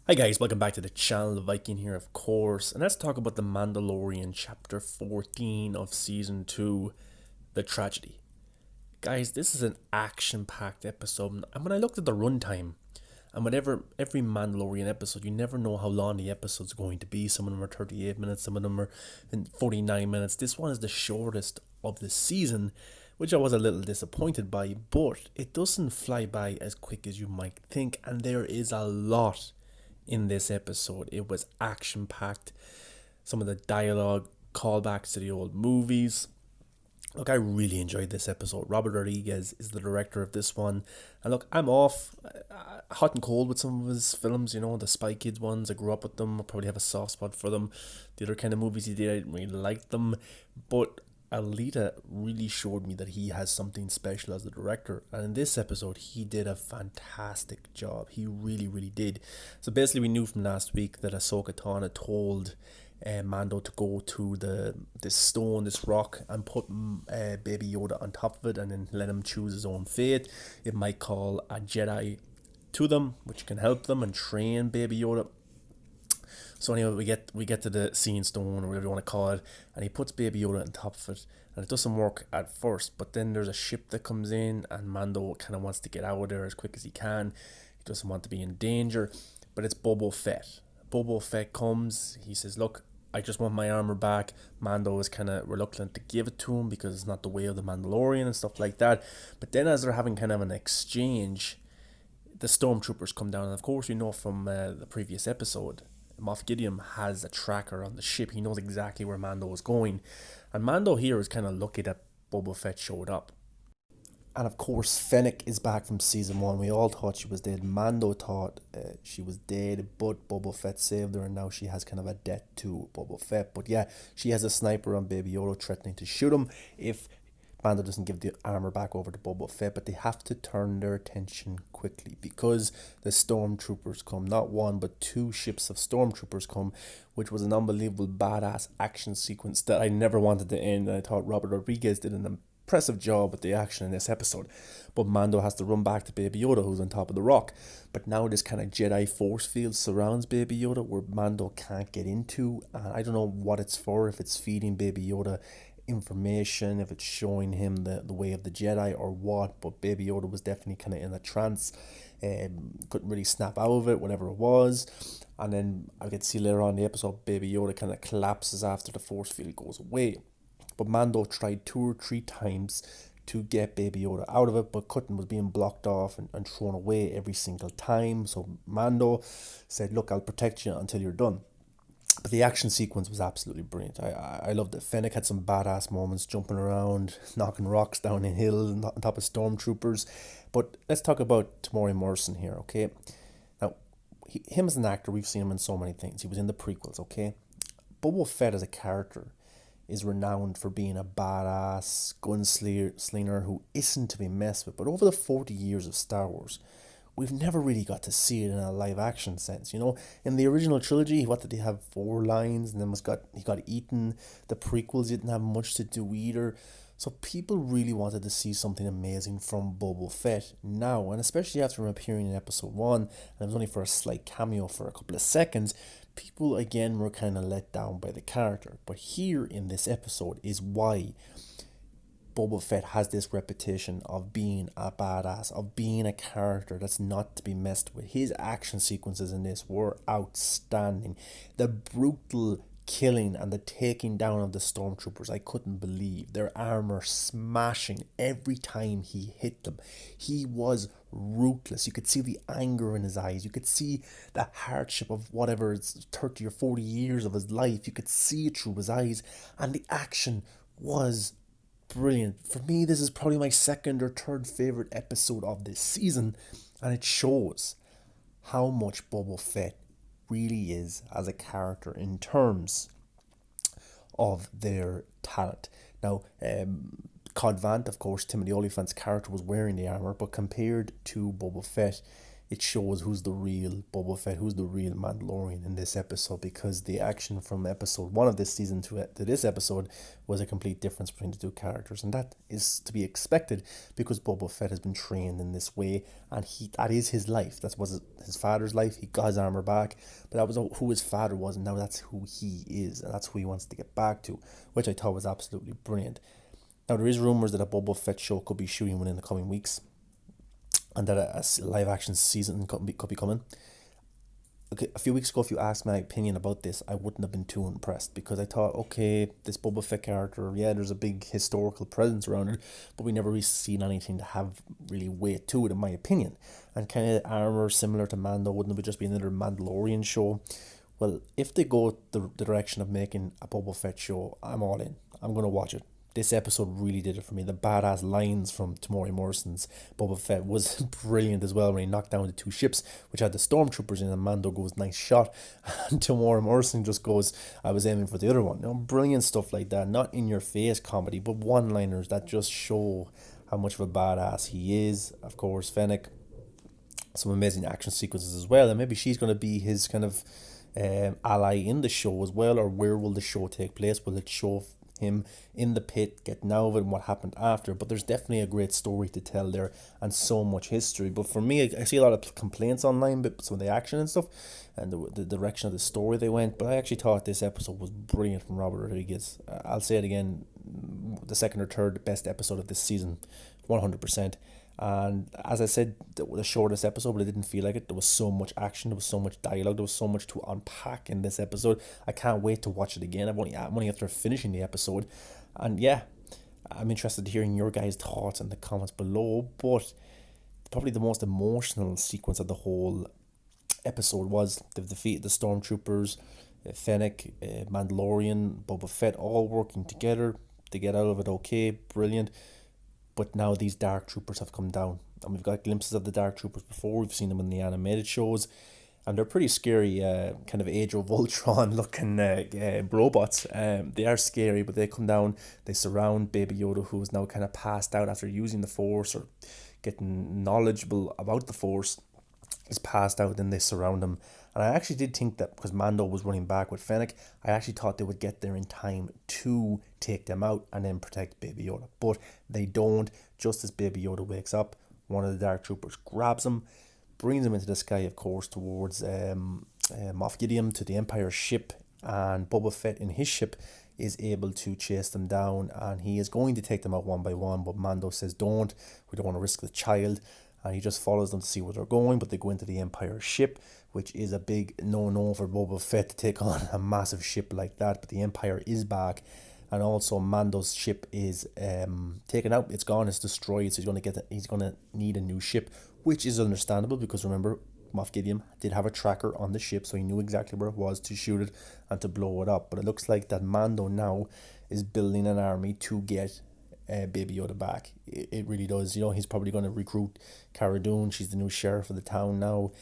Hi guys, welcome back to the channel. The Viking here, of course, and let's talk about the Mandalorian chapter 14 of season 2, The Tragedy. Guys, this is an action-packed episode, and when I looked at the runtime, and whatever every Mandalorian episode, you never know how long the episode's going to be. Some of them are 38 minutes, some of them are in 49 minutes. This one is the shortest of the season, which I was a little disappointed by, but it doesn't fly by as quick as you might think, and there is a lot in this episode. It was action packed. Some of the dialogue, callbacks to the old movies. Look, I really enjoyed this episode. Robert Rodriguez is the director of this one. And look, I'm off hot and cold with some of his films, the Spy Kids ones. I grew up with them. I probably have a soft spot for them. The other kind of movies he did, I didn't really like them. But Alita really showed me that he has something special as the director. And in this episode, he did a fantastic job. He really, really did. So basically, we knew from last week that Ahsoka Tano told Mando to go to this stone, this rock, and put Baby Yoda on top of it, and then let him choose his own fate. It might call a Jedi to them, which can help them and train Baby Yoda. So anyway, we get to the Seeing Stone, or whatever you want to call it, and he puts Baby Yoda on top of it, and it doesn't work at first. But then there's a ship that comes in, and Mando kind of wants to get out of there as quick as he can. He doesn't want to be in danger, but it's Boba Fett. Boba Fett comes. He says, "Look, I just want my armor back." Mando is kind of reluctant to give it to him because it's not the way of the Mandalorian and stuff like that. But then, as they're having kind of an exchange, the stormtroopers come down, and of course, we know from the previous episode, Moff Gideon has a tracker on the ship. He knows exactly where Mando is going, and Mando here is kind of lucky that Boba Fett showed up. And of course, Fennec is back from season one. We all thought she was dead. Mando thought she was dead, but Boba Fett saved her, and now she has kind of a debt to Boba Fett. But yeah, she has a sniper on Baby Yoda threatening to shoot him if Mando doesn't give the armor back over to Boba Fett. But they have to turn their attention quickly because the stormtroopers come. Not one, but two ships of stormtroopers come, which was an unbelievable badass action sequence that I never wanted to end. And I thought Robert Rodriguez did an impressive job with the action in this episode. But Mando has to run back to Baby Yoda, who's on top of the rock. But now this kind of Jedi force field surrounds Baby Yoda, where Mando can't get into. And I don't know what it's for, if it's feeding Baby Yoda information, if it's showing him the way of the Jedi or what. But Baby Yoda was definitely kind of in a trance. Couldn't really snap out of it, whatever it was. And then I get to see later on in the episode, Baby Yoda kind of collapses after the force field goes away. But Mando tried 2 or 3 times to get Baby Yoda out of it, but couldn't, was being blocked off and thrown away every single time. So Mando said, "Look, I'll protect you until you're done." But the action sequence was absolutely brilliant. I loved it. Fennec had some badass moments, jumping around, knocking rocks down a hill on top of stormtroopers. But let's talk about Tamori Morrison here, okay? Now, him as an actor, we've seen him in so many things. He was in the prequels, okay? Boba Fett as a character is renowned for being a badass gunslinger who isn't to be messed with. But over the 40 years of Star Wars, we've never really got to see it in a live action sense. In the original trilogy, what did he have? 4 lines, and then he got eaten. The prequels didn't have much to do either. So people really wanted to see something amazing from Boba Fett now, and especially after him appearing in episode 1, and it was only for a slight cameo for a couple of seconds, people again were kind of let down by the character. But here in this episode is why Boba Fett has this reputation of being a badass, of being a character that's not to be messed with. His action sequences in this were outstanding. The brutal killing and the taking down of the stormtroopers, I couldn't believe. Their armor smashing every time he hit them. He was ruthless. You could see the anger in his eyes. You could see the hardship of whatever, it's 30 or 40 years of his life. You could see it through his eyes. And the action was brilliant. For me, this is probably my second or third favorite episode of this season, and it shows how much Boba Fett really is as a character in terms of their talent. Now, Cod Vanth, of course, Timothy Olyphant's character was wearing the armor, but compared to Boba Fett, it shows who's the real Boba Fett, who's the real Mandalorian in this episode, because the action from episode 1 of this season to this episode was a complete difference between the two characters, and that is to be expected because Boba Fett has been trained in this way, and that is his life. That was his father's life. He got his armor back, but that was who his father was, and now that's who he is, and that's who he wants to get back to, which I thought was absolutely brilliant. Now, there is rumours that a Boba Fett show could be shooting within the coming weeks, and that a live action season could be coming. Okay, a few weeks ago, if you asked my opinion about this, I wouldn't have been too impressed, because I thought, okay, this Boba Fett character, yeah, there's a big historical presence around it, but we never really seen anything to have really weight to it, in my opinion. And kind of armor similar to Mando, wouldn't it just be another Mandalorian show? Well, if they go the direction of making a Boba Fett show, I'm all in. I'm going to watch it. This episode really did it for me. The badass lines from Tamori Morrison's Boba Fett was brilliant as well, when he knocked down the two ships, which had the stormtroopers in, and Mando goes, nice shot. And Tamori Morrison just goes, I was aiming for the other one. You know, brilliant stuff like that. Not in your face comedy, but one-liners that just show how much of a badass he is. Of course, Fennec, some amazing action sequences as well, and maybe she's going to be his kind of ally in the show as well. Or where will the show take place? Will it show him in the pit, getting out of it, and what happened after? But there's definitely a great story to tell there, and so much history. But for me, I see a lot of complaints online about some of the action and stuff, and the direction of the story they went. But I actually thought this episode was brilliant from Robert Rodriguez. I'll say it again, the second or third best episode of this season, 100%. And as I said, the shortest episode, but it didn't feel like it. There was so much action, there was so much dialogue, there was so much to unpack in this episode. I can't wait to watch it again. I'm only after finishing the episode, and yeah, I'm interested in hearing your guys' thoughts in the comments below. But probably the most emotional sequence of the whole episode was the defeat of the stormtroopers, Fennec, Mandalorian, Boba Fett, all working together to get out of it okay. Brilliant. But now these Dark Troopers have come down, and we've got glimpses of the Dark Troopers before. We've seen them in the animated shows, and they're pretty scary, kind of Age of Ultron looking robots. They are scary, but they come down, they surround Baby Yoda, who is now kind of passed out after using the Force or getting knowledgeable about the Force. He's passed out, then they surround him. And I actually did think that, because Mando was running back with Fennec, I actually thought they would get there in time to take them out and then protect Baby Yoda. But they don't. Just as Baby Yoda wakes up, one of the Dark Troopers grabs him, brings him into the sky, of course, towards Moff Gideon, to the Empire ship, and Boba Fett in his ship is able to chase them down, and he is going to take them out one by one, but Mando says don't, we don't want to risk the child, and he just follows them to see where they're going. But they go into the Empire ship, which is a big no-no for Boba Fett to take on a massive ship like that, but the Empire is back. And also Mando's ship is taken out, it's gone, it's destroyed, so he's gonna need a new ship, which is understandable, because remember, Moff Gideon did have a tracker on the ship, so he knew exactly where it was to shoot it and to blow it up. But it looks like that Mando now is building an army to get Baby Yoda back. It really does. You know, he's probably going to recruit Cara Dune. She's the new sheriff of the town now.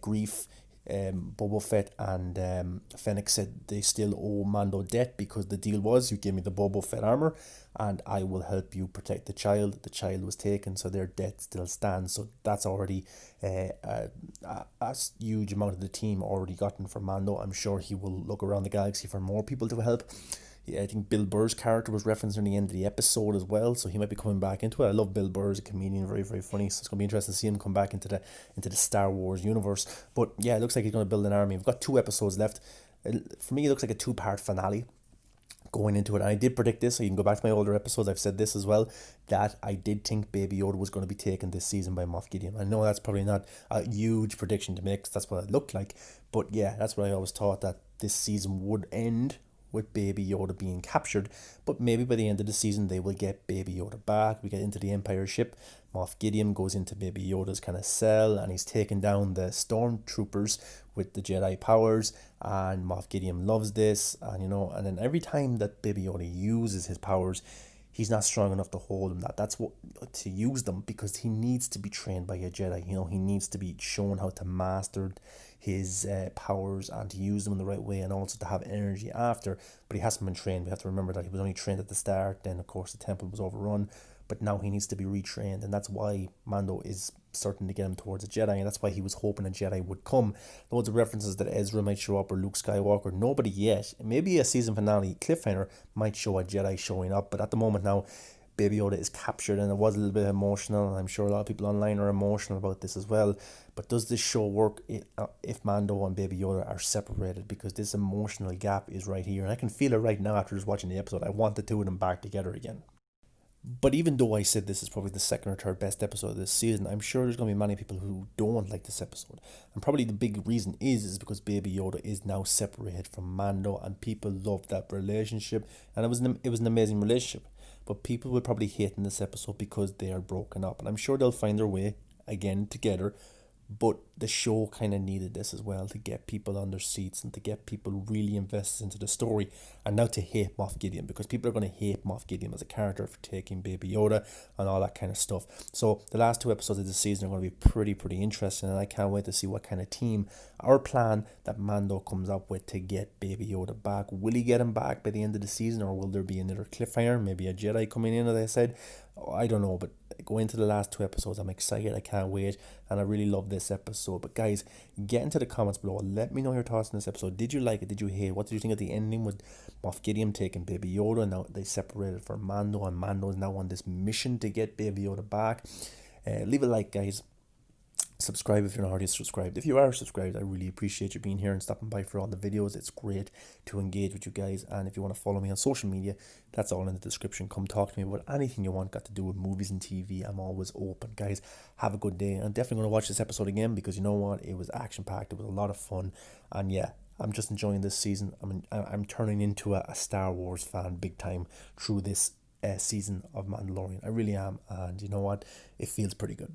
Grief, Boba Fett and Fennec said they still owe Mando debt, because the deal was, you give me the Boba Fett armor and I will help you protect the child. The child was taken, so their debt still stands. So that's already a huge amount of the team already gotten for Mando. I'm sure he will look around the galaxy for more people to help. Yeah, I think Bill Burr's character was referenced in the end of the episode as well, so he might be coming back into it. I love Bill Burr as a comedian, very, very funny, so it's going to be interesting to see him come back into the Star Wars universe. But yeah, it looks like he's going to build an army. We've got 2 episodes left. For me, it looks like a 2-part finale going into it, and I did predict this, so you can go back to my older episodes, I've said this as well, that I did think Baby Yoda was going to be taken this season by Moff Gideon. I know that's probably not a huge prediction to make, 'cause that's what it looked like, but yeah, that's what I always thought, that this season would end with Baby Yoda being captured. But maybe by the end of the season they will get Baby Yoda back. We get into the Empire ship, Moff Gideon goes into Baby Yoda's kind of cell, and he's taking down the stormtroopers with the Jedi powers, and Moff Gideon loves this, and you know, and then every time that Baby Yoda uses his powers, he's not strong enough to hold him. That's what, to use them, because he needs to be trained by a Jedi. You know, he needs to be shown how to master his powers and to use them in the right way, and also to have energy after. But he hasn't been trained. We have to remember that he was only trained at the start. Then of course the temple was overrun. but now he needs to be retrained, and that's why Mando is starting to get him towards a Jedi, and that's why he was hoping a Jedi would come. Loads of references that Ezra might show up or Luke Skywalker. Nobody yet. Maybe a season finale cliffhanger might show a Jedi showing up, but at the moment now, Baby Yoda is captured, and it was a little bit emotional, and I'm sure a lot of people online are emotional about this as well. But does this show work if Mando and Baby Yoda are separated? Because this emotional gap is right here, and I can feel it right now after just watching the episode. I want the two of them back together again. But even though I said this is probably the second or third best episode of this season, I'm sure there's going to be many people who don't like this episode. And probably the big reason is because Baby Yoda is now separated from Mando, and people love that relationship. And it was an amazing relationship. But people will probably hate in this episode because they are broken up. And I'm sure they'll find their way again together. But the show kind of needed this as well, to get people on their seats and to get people really invested into the story, and now to hate Moff Gideon, because people are going to hate Moff Gideon as a character for taking Baby Yoda and all that kind of stuff. So the last two episodes of this season are going to be pretty interesting, and I can't wait to see what kind of team or plan that Mando comes up with to get Baby Yoda back. Will he get him back by the end of the season, or will there be another cliffhanger, maybe a Jedi coming in, as I said? I don't know, but going into the last two episodes, I'm excited. I can't wait, and I really love this episode. But guys, get into the comments below. Let me know your thoughts on this episode. Did you like it? Did you hate it? What did you think of the ending with Moff Gideon taking Baby Yoda? Now they separated from Mando, and Mando is now on this mission to get Baby Yoda back. Leave a like, guys. Subscribe if you're not already subscribed. If you are subscribed, I really appreciate you being here and stopping by for all the videos. It's great to engage with you guys. And if you want to follow me on social media, that's all in the description. Come talk to me about anything you want got to do with movies and TV. I'm always open. Guys, have a good day. I'm definitely going to watch this episode again, because you know what? It was action packed. It was a lot of fun. And yeah, I'm just enjoying this season. I'm turning into a Star Wars fan big time through this season of Mandalorian. I really am. And you know what? It feels pretty good.